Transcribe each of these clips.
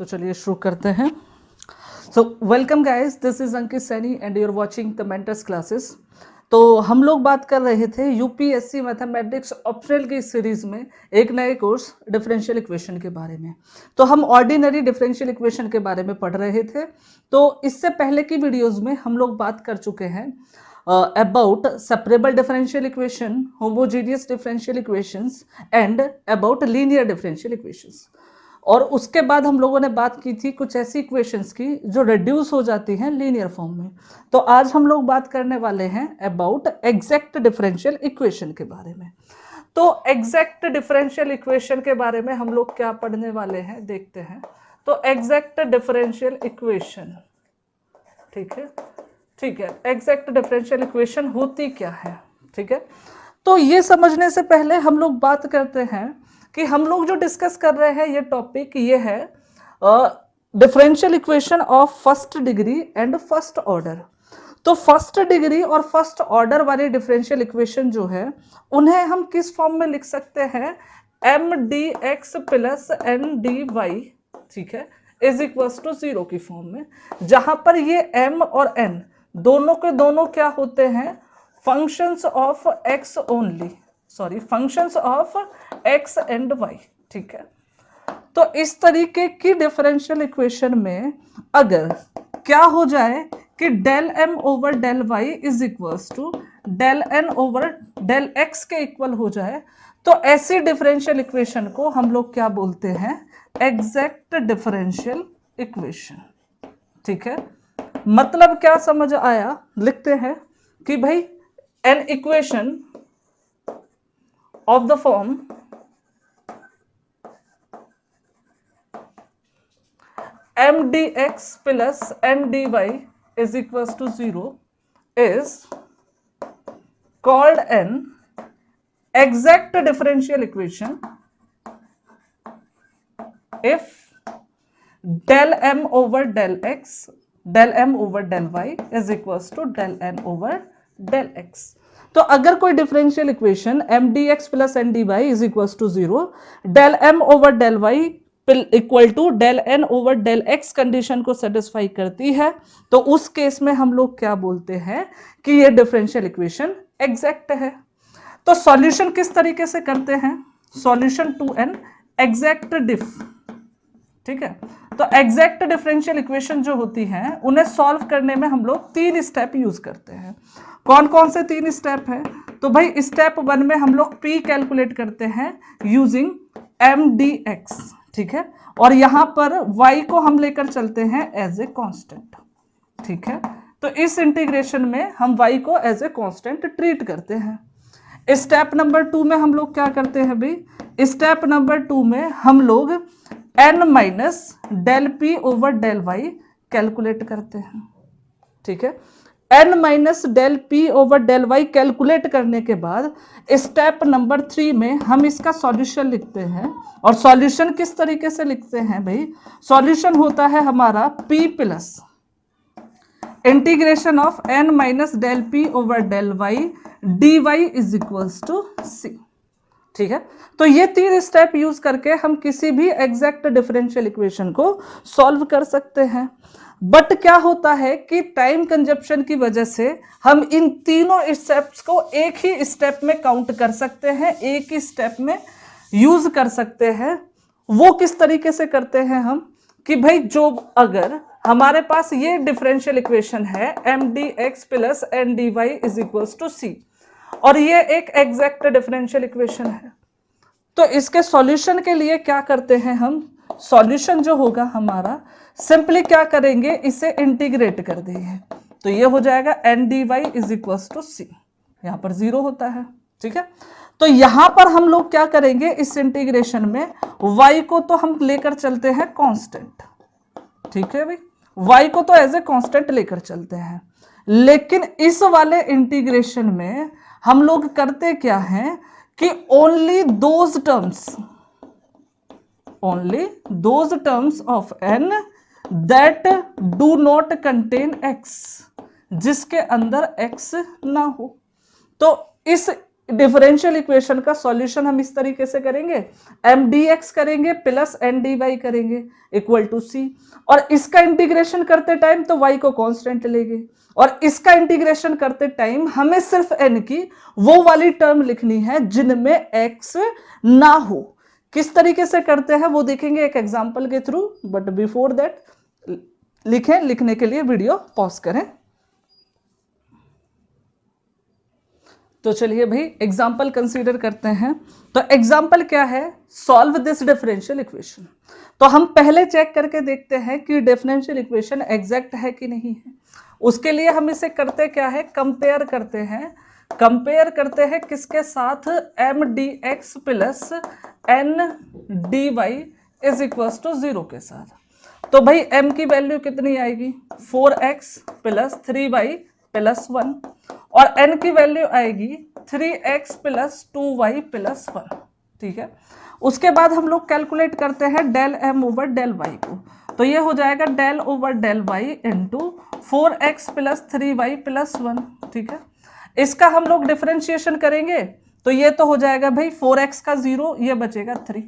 चलिए शुरू करते हैं। So welcome guys, this is Ankit Saini and you are watching the mentors classes. तो हम लोग बात कर रहे थे यूपीएससी मैथमेटिक्स ऑप्शनल की सीरीज में एक नए कोर्स डिफरेंशियल इक्वेशन के बारे में। तो हम ऑर्डिनरी डिफरेंशियल इक्वेशन के बारे में पढ़ रहे थे। तो इससे पहले की वीडियोस में हम लोग बात कर चुके हैं about separable differential equation, homogeneous differential equations and about linear differential equations. और उसके बाद हम लोगों ने बात की थी कुछ ऐसी इक्वेशंस की जो रिड्यूस हो जाती हैं लीनियर फॉर्म में। तो आज हम लोग बात करने वाले हैं अबाउट एग्जैक्ट डिफरेंशियल इक्वेशन के बारे में। तो एग्जैक्ट डिफरेंशियल इक्वेशन के बारे में हम लोग क्या पढ़ने वाले हैं देखते हैं। तो एग्जैक्ट डिफरेंशियल इक्वेशन, ठीक है, एग्जैक्ट डिफरेंशियल इक्वेशन होती क्या है, ठीक है। तो ये समझने से पहले हम लोग बात करते हैं कि हम लोग जो डिस्कस कर रहे हैं ये टॉपिक ये है differential equation of first degree and first order. तो फर्स्ट डिग्री और फर्स्ट ऑर्डर वाली डिफरेंशियल इक्वेशन जो है उन्हें हम किस फॉर्म में लिख सकते हैं, m D x plus N D y, ठीक है, इज इक्वल्स टू 0 की फॉर्म में, जहां पर ये एम और एन दोनों के दोनों क्या होते हैं, functions of x only, functions of x and y, ठीक है। तो इस तरीके की डिफरेंशियल इक्वेशन में अगर क्या हो जाए कि del M over del y is equals to del N over del x के इक्वल हो जाए, तो ऐसी डिफरेंशियल इक्वेशन को हम लोग क्या बोलते हैं, एग्जैक्ट डिफरेंशियल इक्वेशन, ठीक है। मतलब क्या समझ आया, लिखते हैं कि भाई an equation of the form m dx plus n dy is equals to 0 is called an exact differential equation if del m over del x, del m over del y is equals to del n over del x। तो अगर कोई differential equation m D x plus N D Y is equal to 0, del M over del y equal to del N over del x condition को satisfy करती है, तो उस case में हम लोग क्या बोलते हैं कि ये डिफरेंशियल इक्वेशन एग्जैक्ट है। तो सॉल्यूशन किस तरीके से करते हैं, सॉल्यूशन टू एन एग्जैक्ट डिफ, ठीक है। तो एग्जैक्ट डिफरेंशियल इक्वेशन जो होती हैं उन्हें सॉल्व करने में हम लोग 3 स्टेप यूज करते हैं। कौन कौन से 3 स्टेप हैं, तो भाई स्टेप 1 में हम लोग p कैलकुलेट करते हैं यूजिंग एम डी एक्स, ठीक है, और यहां पर y को हम लेकर चलते हैं एज ए कांस्टेंट, ठीक है। तो इस इंटीग्रेशन में हम y को एज ए कांस्टेंट ट्रीट करते हैं। स्टेप नंबर 2 में हम लोग क्या करते हैं भाई, स्टेप नंबर 2 में हम लोग n minus del P over del y calculate करते हैं, ठीक है। n minus del P over del y calculate करने के बाद स्टेप नंबर 3 में हम इसका सॉल्यूशन लिखते हैं। और सॉल्यूशन किस तरीके से लिखते हैं भाई, सॉल्यूशन होता है हमारा p plus integration of n minus del P over del Y D Y is equals to C, ठीक है। तो ये 3 स्टेप यूज करके हम किसी भी एग्जैक्ट डिफरेंशियल इक्वेशन को सॉल्व कर सकते हैं। बट क्या होता है कि टाइम कंजप्शन की वजह से हम इन तीनों स्टेप्स को एक ही स्टेप में काउंट कर सकते हैं, एक ही स्टेप में यूज कर सकते हैं। वो किस तरीके से करते हैं हम, कि भाई जो अगर हमारे पास ये डिफरेंशियल इक्वेशन है M D x plus N D Y is equals to C, और ये एक एग्जैक्ट डिफरेंशियल इक्वेशन है, तो इसके सॉल्यूशन के लिए क्या करते हैं हम, सॉल्यूशन जो होगा हमारा सिंपली क्या करेंगे, इसे इंटीग्रेट कर देंगे, तो ये हो जाएगा N D Y is equals to C, यहां पर 0 होता है, ठीक है। तो यहां पर हम लोग क्या करेंगे, इस इंटीग्रेशन में y को तो हम लेकर चलते हैं कांस्टेंट, ठीक है भाई, y को तो एज ए कांस्टेंट लेकर चलते हैं। लेकिन इस वाले इंटीग्रेशन में हम लोग करते क्या हैं कि only those terms of n that do not contain x, जिसके अंदर x ना हो, तो इस डिफरेंशियल इक्वेशन का सॉल्यूशन हम इस तरीके से करेंगे, mdx करेंगे प्लस ndy करेंगे इक्वल टू c, और इसका इंटीग्रेशन करते टाइम तो y को कांस्टेंट लेंगे, और इसका इंटीग्रेशन करते टाइम हमें सिर्फ n की वो वाली टर्म लिखनी है जिनमें x ना हो। किस तरीके से करते हैं वो देखेंगे एक एग्जांपल के थ्रू, बट बिफोर दैट लिखें, लिखने के लिए वीडियो पॉज करें। तो चलिए भाई एग्जाम्पल कंसीडर करते हैं। तो एग्जाम्पल क्या है, सॉल्व दिस डिफरेंशियल इक्वेशन। तो हम पहले चेक करके देखते हैं कि डिफरेंशियल इक्वेशन एग्जैक्ट है कि नहीं है। उसके लिए हम इसे करते क्या है, कंपेयर करते हैं। कंपेयर करते हैं किसके साथ, m D x plus N D Y is equal to 0 के साथ। तो भाई m की वैल्यू कितनी आएगी, 4x प्लस 3y प्लस 1, और n की वैल्यू आएगी 3x प्लस 2y प्लस 1। ठीक है, उसके बाद हम लोग कैलकुलेट करते हैं del m over del y को। तो ये हो जाएगा del over del y into 4x plus 3y plus 1। ठीक है, इसका हम लोग डिफरेंशिएशन करेंगे तो ये तो हो जाएगा भाई 4x का 0, ये बचेगा 3।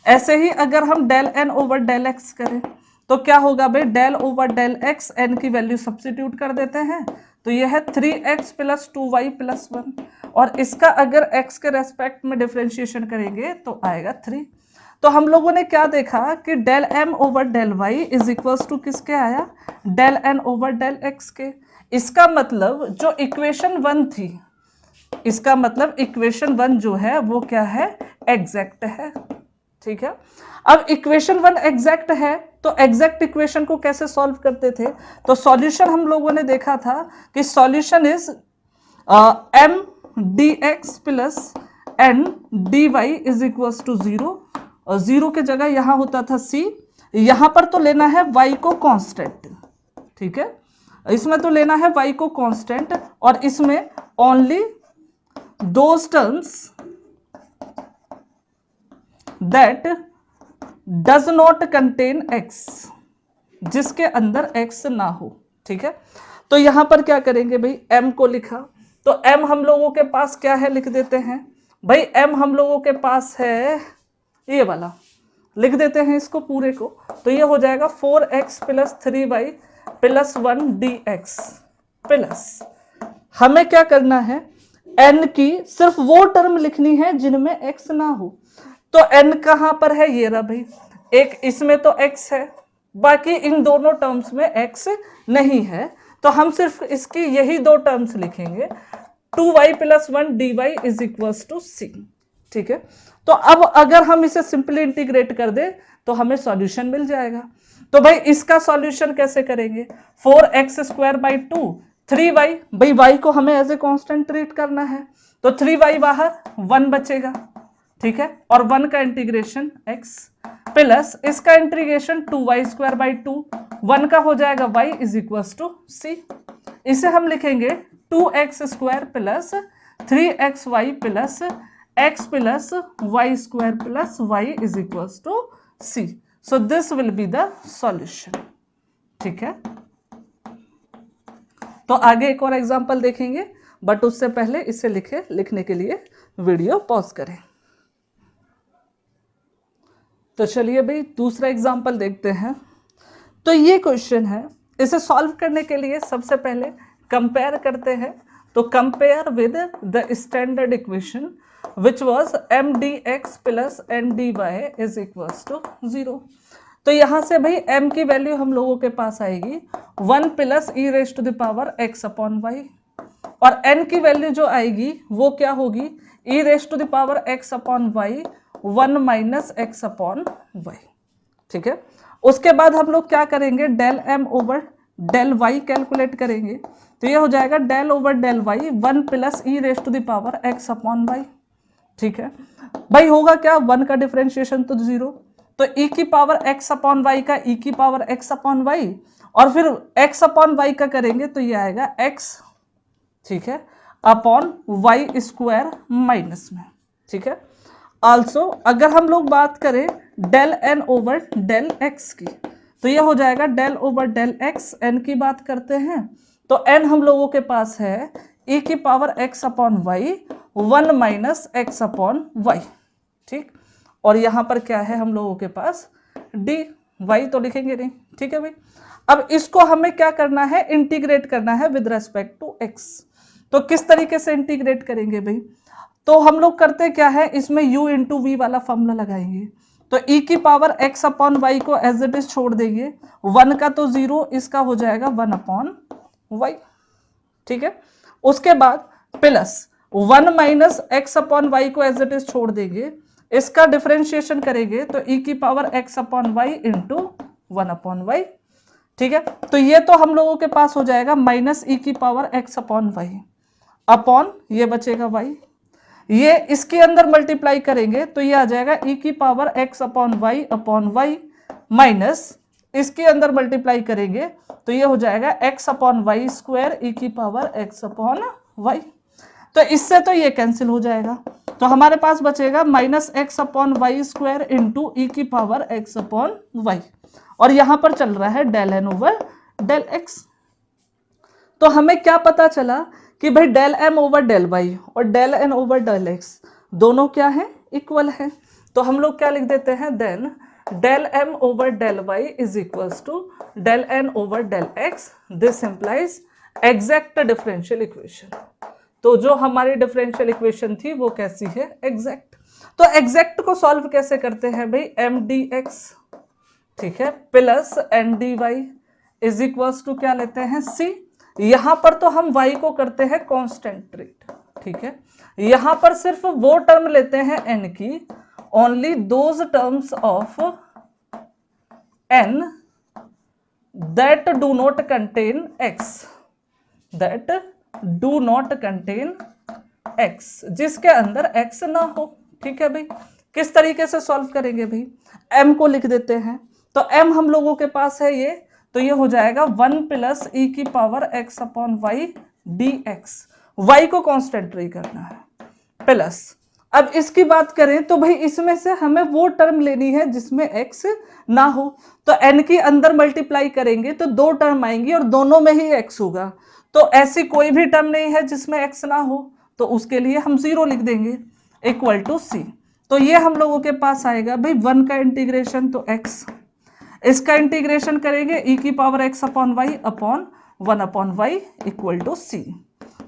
ऐसे ही अगर हम del n over del x करें तो क्या होगा भाई, del over del x, n की वैल्यू सब्स्टिट्यूट कर देते हैं तो यह है 3x प्लस 2y प्लस 1, और इसका अगर x के रेस्पेक्ट में डिफरेंशिएशन करेंगे तो आएगा 3। तो हम लोगों ने क्या देखा कि del m over del y is equals to किसके आया, del n over del x के। इसका मतलब जो इक्वेशन 1 थी, इसका मतलब इक्वेशन 1 जो है वो क्या है, एग्जैक्ट है। ठीक है, अब इक्वेशन 1 एग्जैक्ट है तो एग्जैक्ट इक्वेशन को कैसे सॉल्व करते थे, तो सॉल्यूशन हम लोगों ने देखा था कि solution is m dx plus n dy is equals to 0, और 0 के जगह यहां होता था c, यहां पर तो लेना है y को कांस्टेंट। ठीक है, इसमें तो लेना है y को कांस्टेंट, और इसमें only those terms that does not contain x, जिसके अंदर x ना हो। ठीक है, तो यहां पर क्या करेंगे भाई, m को लिखा तो m हम लोगों के पास क्या है, लिख देते हैं भाई, m हम लोगों के पास है ये वाला, लिख देते हैं इसको पूरे को। तो ये हो जाएगा 4x plus 3y plus 1 dx plus, हमें क्या करना है, n की सिर्फ वो टर्म लिखनी है जिनमें x ना हो। तो n कहां पर है, ये रहा भाई, एक इसमें तो x है, बाकी इन दोनों टर्म्स में x नहीं है, तो हम सिर्फ इसकी यही दो टर्म्स लिखेंगे, 2y plus 1 dy is equals to c। ठीक है, तो अब अगर हम इसे सिंपली इंटीग्रेट कर दे तो हमें सॉल्यूशन मिल जाएगा। तो भाई इसका सॉल्यूशन कैसे करेंगे, 4x स्क्वायर बाई 2 3y, भाई y को हमें एज ए कांस्टेंट ट्रीट करना है, तो 3y बाहर 1 बचेगा। ठीक है, और 1 का इंटीग्रेशन x प्लस इसका इंटीग्रेशन 2y स्क्वायर बाई 2, 1 का हो जाएगा y is equals to c। इसे हम लिखेंगे 2x square plus 3xy plus x plus y square plus y is equals to c। So this will be the solution. ठीक है, तो आगे एक और एग्जांपल देखेंगे, बट उससे पहले इसे लिखने के लिए वीडियो पॉज करें। तो चलिए भाई दूसरा एग्जांपल देखते हैं। तो ये क्वेश्चन है, इसे सॉल्व करने के लिए सबसे पहले कंपेयर करते हैं। तो compare with the standard equation which was m dx plus n dy is equals to 0। तो यहाँ से भाई m की वैल्यू हम लोगों के पास आएगी 1 plus E raise to the power x upon Y, और n की वैल्यू जो आएगी वो क्या होगी, E raise to the power x upon Y 1 minus x upon Y. ठीक है, उसके बाद हम लोग क्या करेंगे, del m over del y calculate करेंगे। तो ये हो जाएगा del over del y 1 plus E raise to the power x upon Y. ठीक है भाई, होगा क्या, 1 का डिफरेंशिएशन तो 0, तो e की पावर x अपॉन वाई का e की पावर x अपॉन वाई, और फिर x अपॉन वाई का करेंगे तो ये आएगा x, ठीक है, अपॉन वाई स्क्वायर माइनस में। ठीक है, आल्सो अगर हम लोग बात करें del n over del x की, तो ये हो जाएगा del over del x, n की बात करते हैं तो n हम लोगों के पास है ई की power x upon Y 1 minus x upon Y, ठीक। और यहां पर क्या है हम लोगों के पास डी, वाई तो लिखेंगे नहीं, ठीक है भाई। अब इसको हमें क्या करना है, इंटीग्रेट करना है विद रेस्पेक्ट टू एक्स। तो किस तरीके से इंटीग्रेट करेंगे भाई, तो हम लोग करते क्या है, इसमें u इंटू वी वाला फॉर्मूला लगाएंगे। तो e की पावर x अपॉन वाई को एज इट इज छोड़ देंगे, 1 का तो 0, इसका हो जाएगा 1 अपॉन वाई, ठीक है। उसके बाद plus 1 minus x upon y को एज इट इज छोड़ देंगे, इसका डिफरेंशिएशन करेंगे तो e की power x upon y into 1 upon Y, ठीक है। तो ये तो हम लोगों के पास हो जाएगा माइनस ई की power x upon y upon ये बचेगा y, ये इसके अंदर मल्टीप्लाई करेंगे तो ये आ जाएगा ई की power x upon y minus इसके अंदर मल्टीप्लाई करेंगे तो ये हो जाएगा x upon Y square e की पावर x अपॉन वाई। तो इससे तो ये कैंसिल हो जाएगा, तो हमारे पास बचेगा minus x upon Y square into E की पावर x अपॉन वाई, और यहां पर चल रहा है del N over del X. तो हमें क्या पता चला कि भाई del M over del Y और del N over del X दोनों क्या है, इक्वल है। तो हम लोग क्या लिख देते हैं, then del M over del y is equals to del N over del x, this implies exact differential equation. तो जो हमारी डिफरेंशियल इक्वेशन थी वो कैसी है, एग्जैक्ट। तो एग्जैक्ट को सॉल्व कैसे करते हैं भाई, एम डी एक्स, ठीक है, plus N D Y is equals to क्या लेते हैं, सी। यहां पर तो हम y को करते हैं कांस्टेंट ट्रीट, ठीक है। यहां पर सिर्फ वो टर्म लेते हैं n की, only those terms of n that do not contain x, that do not contain x, जिसके अंदर x ना हो, ठीक है भाई। किस तरीके से सॉल्व करेंगे भाई, m को लिख देते हैं, तो m हम लोगों के पास है ये, तो ये हो जाएगा 1 प्लस ई की power x upon y d x, y को कॉन्स्टेंट ट्री करना है, प्लस अब इसकी बात करें तो भाई इसमें से हमें वो टर्म लेनी है जिसमें x ना हो, तो n के अंदर मल्टीप्लाई करेंगे तो दो टर्म आएंगी और दोनों में ही x होगा। तो ऐसी कोई भी टर्म नहीं है जिसमें x ना हो, तो उसके लिए हम 0 लिख देंगे इक्वल टू c। तो ये हम लोगों के पास आएगा भाई 1 का इंटीग्रेशन तो x, इसका इंटीग्रेशन करेंगे e की power x upon y upon 1 upon y equal to c।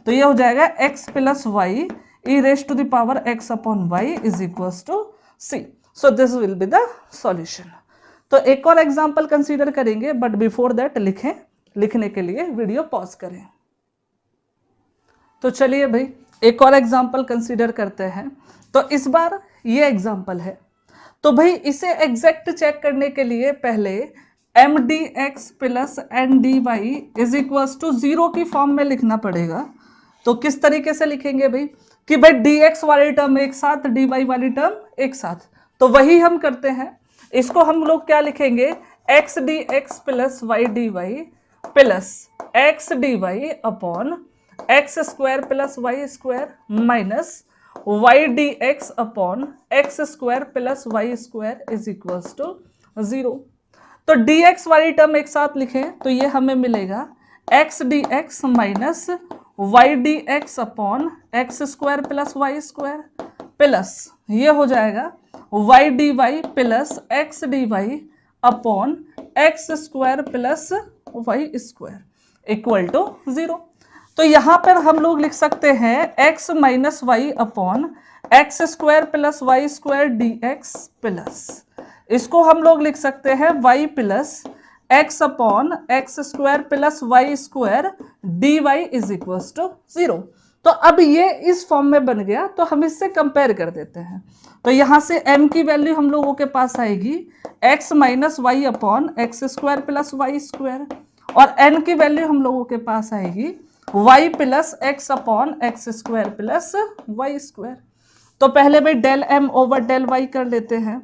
तो ये हो जाएगा x plus y e raise to the power x upon y is equals to c। So this will be the solution. तो एक और example consider करेंगे, but before that लिखें, लिखने के लिए वीडियो पॉज करें। तो चलिए भाई एक और एग्जांपल कंसीडर करते हैं। तो इस बार ये एग्जांपल है, तो भाई इसे एग्जैक्ट चेक करने के लिए पहले m D x plus N D Y is equals to 0 की फॉर्म में लिखना पड़ेगा। तो किस तरीके से लिखेंगे भाई कि भाई डी एक्स वाली टर्म एक साथ, डी वाई वाली टर्म एक साथ, तो वही हम करते हैं। इसको हम लोग क्या लिखेंगे, x d x plus y D y plus x d y upon x square plus Y square minus y d x upon x square plus Y square is equals to 0। तो डी एक्स वाली term एक साथ लिखें तो ये हमें मिलेगा x d x minus y d x upon x square plus Y square plus ये हो जाएगा y D y plus x d y upon x square plus Y square equal to 0। तो यहां पर हम लोग लिख सकते हैं x minus y upon x square plus Y square d x plus इसको हम लोग लिख सकते हैं y plus x upon x square plus Y square d Y is equal to 0। तो अब ये इस फॉर्म में बन गया, तो हम इससे कंपेयर कर देते हैं। तो यहां से m की वैल्यू हम लोगों के पास आएगी x minus y upon x square plus Y square, और n की वैल्यू हम लोगों के पास आएगी y plus x upon x square plus Y square. तो पहले भाई del m over del y कर लेते हैं।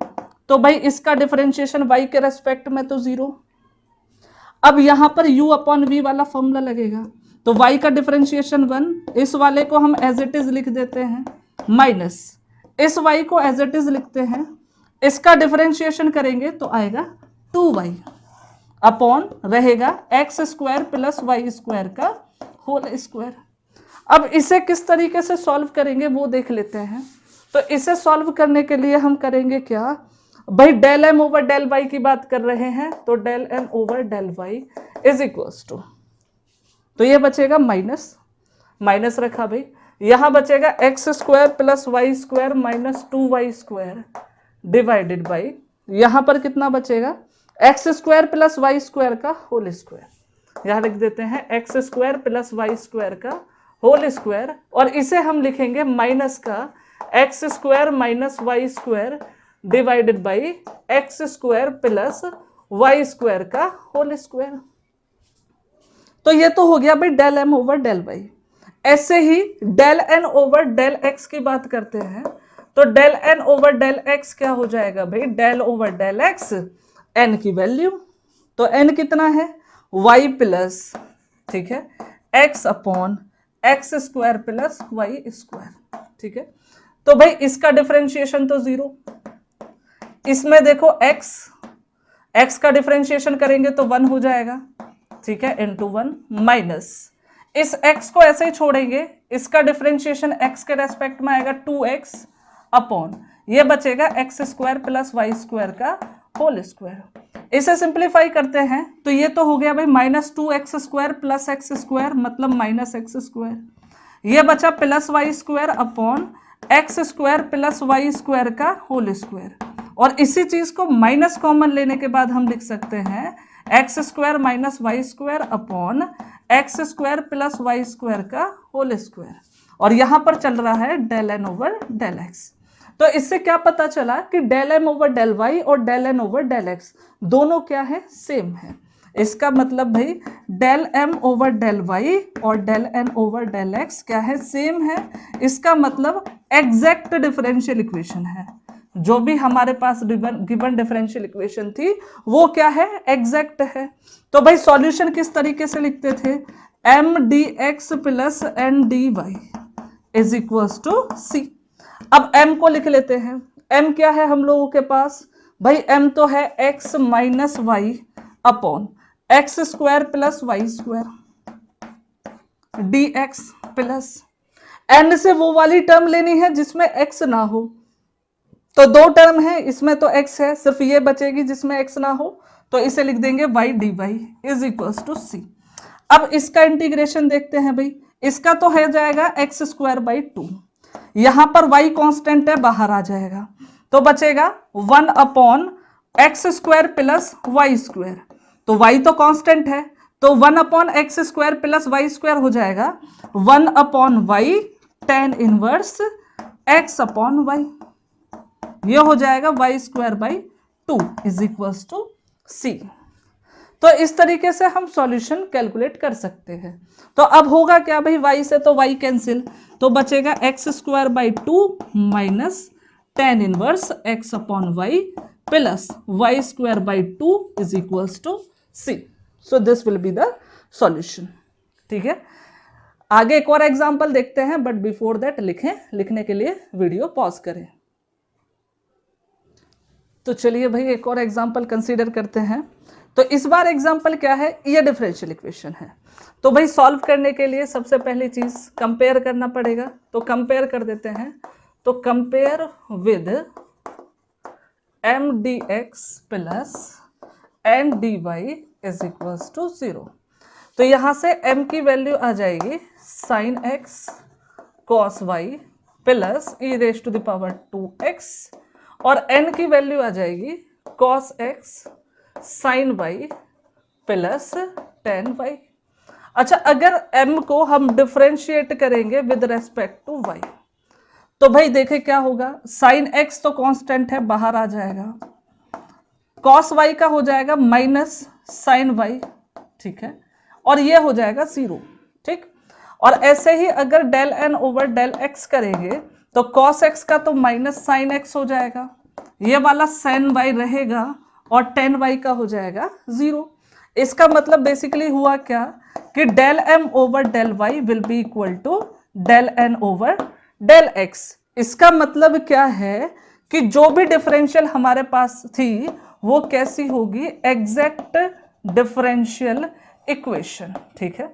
तो भाई इसका डिफरेंशिएशन y के रेस्पेक्ट में तो 0। अब यहां पर u अपॉन v वाला फॉर्मूला लगेगा, तो y का डिफरेंशिएशन 1, इस वाले को हम एज इट इज लिख देते हैं, माइनस इस y को एज इट इज लिखते हैं, इसका डिफरेंशिएशन करेंगे तो आएगा 2y अपॉन रहेगा x square plus Y square का होल स्क्वायर। अब इसे किस तरीके से सॉल्व करेंगे वो देख लेते हैं। तो इसे सॉल्व करने के लिए हम करेंगे क्या भाई, del M over del y की बात कर रहे हैं, तो del M over del y is equals to, तो ये बचेगा माइनस, माइनस रखा भाई, यहां बचेगा x square plus Y square minus 2y square divided by, यहां पर कितना बचेगा x square plus Y square का होल स्क्वायर, यहां लिख देते हैं x square plus Y square का होल स्क्वायर, और इसे हम लिखेंगे माइनस का X square minus Y square divided by X square plus Y square का होल स्क्वायर। तो ये तो हो गया भाई del M over del Y. ऐसे ही del N over del X की बात करते हैं, तो del N over del X क्या हो जाएगा भाई, del over del X N की वैल्यू, तो एन कितना है वाई प्लस, ठीक है, X upon x square plus Y square, ठीक है। तो भाई इसका डिफरेंशिएशन तो 0, इसमें देखो x का डिफरेंशिएशन करेंगे तो 1 हो जाएगा, ठीक है, इंटू 1 माइनस इस x को ऐसे ही छोड़ेंगे, इसका डिफरेंशिएशन x के रेस्पेक्ट में आएगा 2x अपॉन ये बचेगा x square plus Y square का होल स्क्वायर। इसे सिंप्लीफाई करते हैं तो ये तो हो गया भाई minus 2x square plus x square मतलब माइनस एक्स स्क्वायर, ये बचा plus Y square upon x square plus Y square का होल स्क्वायर, और इसी चीज को माइनस कॉमन लेने के बाद हम लिख सकते हैं x square minus Y square upon x square plus Y square का होल स्क्वायर, और यहां पर चल रहा है del N over del X. तो इससे क्या पता चला कि del M over del Y और del N over del X दोनों क्या है, सेम है। इसका मतलब भाई del M over del Y और del N over del X क्या है, सेम है। इसका मतलब एग्जैक्ट डिफरेंशियल इक्वेशन है, जो भी हमारे पास गिवन डिफरेंशियल इक्वेशन थी वो क्या है, एग्जैक्ट है। तो भाई सॉल्यूशन किस तरीके से लिखते थे, M D x plus N D Y is equals to C. अब m को लिख लेते हैं, m क्या है हम लोगों के पास भाई, m तो है x minus y upon x square plus Y square d x plus n से वो वाली टर्म लेनी है जिसमें x ना हो, तो दो टर्म है इसमें तो x है, सिर्फ ये बचेगी जिसमें x ना हो, तो इसे लिख देंगे y D Y is equals to C. अब इसका इंटीग्रेशन देखते हैं भाई, इसका तो हो जाएगा एक्स स्क्वायर बाई 2, यहां पर y कांस्टेंट है बाहर आ जाएगा, तो बचेगा 1 upon x square plus Y square, तो y तो कांस्टेंट है तो 1 upon x square plus Y square हो जाएगा 1 upon Y tan inverse x upon Y, ये हो जाएगा y square by 2 is equals to C. तो इस तरीके से हम सॉल्यूशन कैलकुलेट कर सकते हैं। तो अब होगा क्या भाई, y से तो y कैंसिल, तो बचेगा x square by 2 minus tan inverse x upon y plus Y square by 2 is equals to c. So this will be the solution, ठीक है। आगे एक और एग्जांपल देखते हैं, बट बिफोर दैट लिखने के लिए वीडियो पॉज करें। तो चलिए भाई एक और एग्जांपल कंसीडर करते हैं। तो इस बार एग्जांपल क्या है, ये डिफरेंशियल इक्वेशन है। तो भाई सॉल्व करने के लिए सबसे पहली चीज कंपेयर करना पड़ेगा, तो कंपेयर कर देते हैं। तो compare with m D x plus N D Y is equals to 0। तो यहां से m की वैल्यू आ जाएगी sin x cos y plus E raise to the power 2x, और n की वैल्यू आ जाएगी cos x sin y plus tan y. अच्छा, अगर m को हम डिफरेंशिएट करेंगे विद रेस्पेक्ट टू y, तो भाई देखें क्या होगा, साइन x तो कांस्टेंट है बाहर आ जाएगा, कॉस y का हो जाएगा माइनस साइन y, ठीक है, और ये हो जाएगा 0, ठीक। और ऐसे ही अगर del n over del x करेंगे तो कॉस x का तो माइनस साइन x हो जाएगा, ये वाला साइन y रहेगा और टेन वाई का हो जाएगा 0। इसका मतलब बेसिकली हुआ क्या कि del m over del y will be equal to del n over del x। इसका मतलब क्या है कि जो भी डिफरेंशियल हमारे पास थी वो कैसी होगी, एग्जैक्ट डिफरेंशियल इक्वेशन, ठीक है।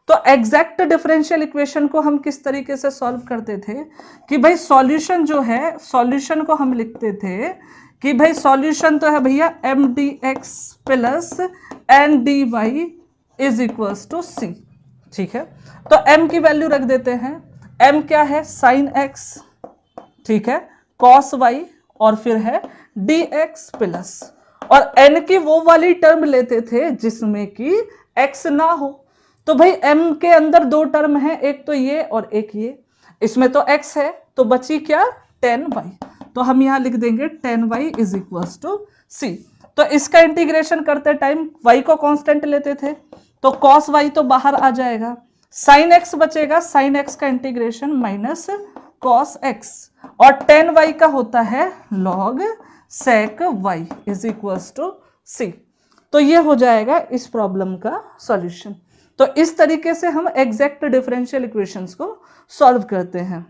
तो तो एग्जैक्ट डिफरेंशियल इक्वेशन को हम किस तरीके से सॉल्व करते थे कि भाई सॉल्यूशन जो है, सॉल्यूशन को हम लिखते थे कि भाई सॉल्यूशन तो है भैया M D x plus N D Y is equals to C. ठीक है, तो m की वैल्यू रख देते हैं। m क्या है, साइन x, ठीक है, cos y, और फिर है dx प्लस, और n की वो वाली टर्म लेते थे जिसमें कि x ना हो। तो भाई m के अंदर दो टर्म है, एक तो ये और एक ये, इसमें तो x है तो बची क्या, tan y। तो हम यहां लिख देंगे tan y is equals to c। तो इसका इंटीग्रेशन करते टाइम y को कांस्टेंट लेते थे तो cos y तो बाहर आ जाएगा, sin x बचेगा, sin x का इंटीग्रेशन माइनस cos x, और tan y का होता है log sec y is equals to c। तो ये हो जाएगा इस प्रॉब्लम का सॉल्यूशन। तो इस तरीके से हम एग्जैक्ट डिफरेंशियल इक्वेशंस को सॉल्व करते हैं।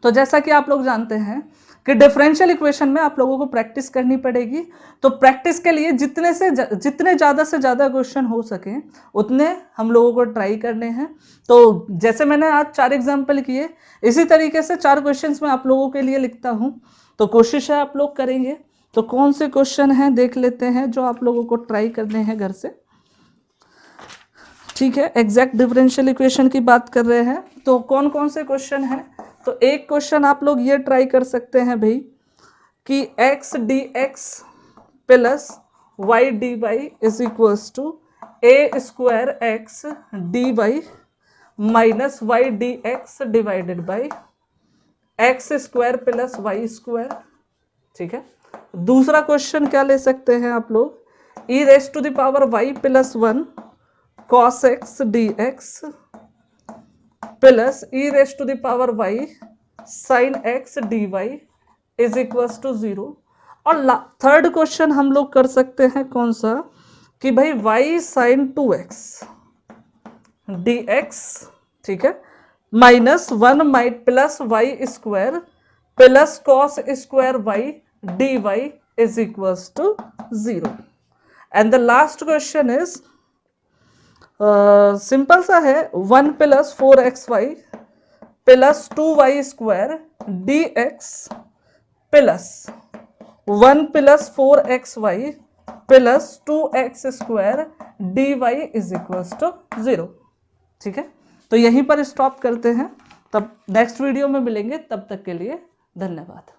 तो जैसा कि आप लोग जानते हैं कि डिफरेंशियल इक्वेशन में आप लोगों को प्रैक्टिस करनी पड़ेगी। तो प्रैक्टिस के लिए जितने ज़्यादा से ज़्यादा क्वेश्चन हो सके उतने हम लोगों को ट्राई करने हैं। तो जैसे मैंने आज 4 एग्जाम्पल किए, इसी तरीके से 4 क्वेश्चंस मैं आप लोगों के लिए लिखता हूं। तो कोशिश है आप लोग करेंगे। तो कौन से क्वेश्चन हैं देख लेते हैं जो आप लोगों को ट्राई करने हैं घर से। ठीक है, एग्जैक्ट डिफरेंशियल इक्वेशन की बात कर रहे हैं तो कौन कौन से क्वेश्चन हैं। तो एक क्वेश्चन आप लोग ये ट्राई कर सकते हैं भाई कि x dx plus y dy is equals to a square x dy minus y dx divided by x square plus y square. ठीक है, दूसरा क्वेश्चन क्या ले सकते हैं आप लोग, e raise to the power y plus 1 cos x dx plus e raise to the power y sin x dy is equals to 0। और थर्ड क्वेश्चन हम लोग कर सकते हैं कौन सा कि भाई y sin 2x dx, ठीक है, minus 1 plus y square plus cos square y dy is equals to 0। And the last question is simple सा है, 1 plus 4xy plus 2y square dx plus 1 plus 4xy plus 2x square dy is equals to 0। ठीक है, तो यहीं पर stop करते हैं, तब नेक्स्ट वीडियो में मिलेंगे, तब तक के लिए धन्यवाद।